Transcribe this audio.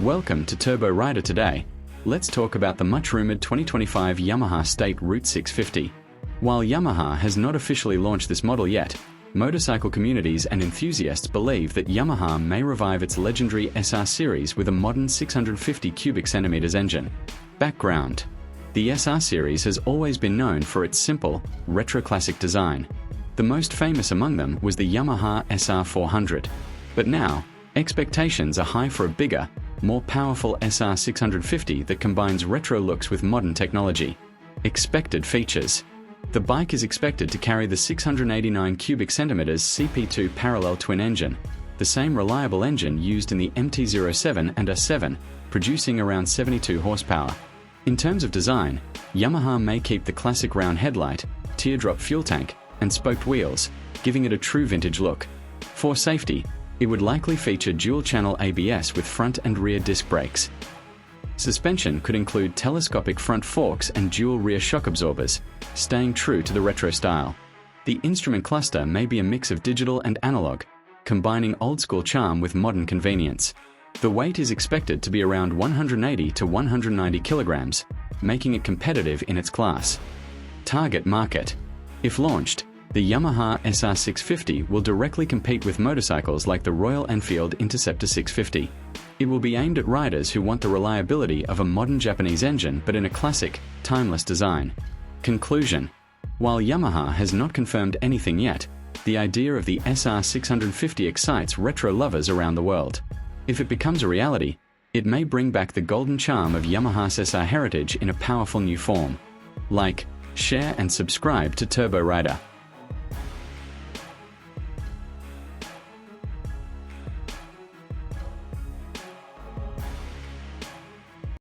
Welcome to Turbo Rider. Today, let's talk about the much-rumored 2025 Yamaha State Route 650. While Yamaha has not officially launched this model yet, motorcycle communities and enthusiasts believe that Yamaha may revive its legendary SR series with a modern 650 cubic centimeters engine. Background: the SR series has always been known for its simple, retro-classic design. The most famous among them was the Yamaha SR 400. But now, expectations are high for a bigger, more powerful SR 650 that combines retro looks with modern technology. Expected features: the bike is expected to carry the 689 cubic centimeters CP2 parallel twin engine, the same reliable engine used in the MT-07 and S7, producing around 72 horsepower. In terms of design, Yamaha may keep the classic round headlight, teardrop fuel tank, and spoked wheels, giving it a true vintage look. For safety, it would likely feature dual-channel ABS with front and rear disc brakes. Suspension could include telescopic front forks and dual rear shock absorbers, staying true to the retro style. The instrument cluster may be a mix of digital and analog, combining old-school charm with modern convenience. The weight is expected to be around 180 to 190 kilograms, making it competitive in its class. Target market: if launched, the Yamaha SR 650 will directly compete with motorcycles like the Royal Enfield Interceptor 650. It will be aimed at riders who want the reliability of a modern Japanese engine but in a classic, timeless design. Conclusion: while Yamaha has not confirmed anything yet, the idea of the SR 650 excites retro lovers around the world. If it becomes a reality, it may bring back the golden charm of Yamaha's SR heritage in a powerful new form. Like, share and subscribe to Turbo Rider.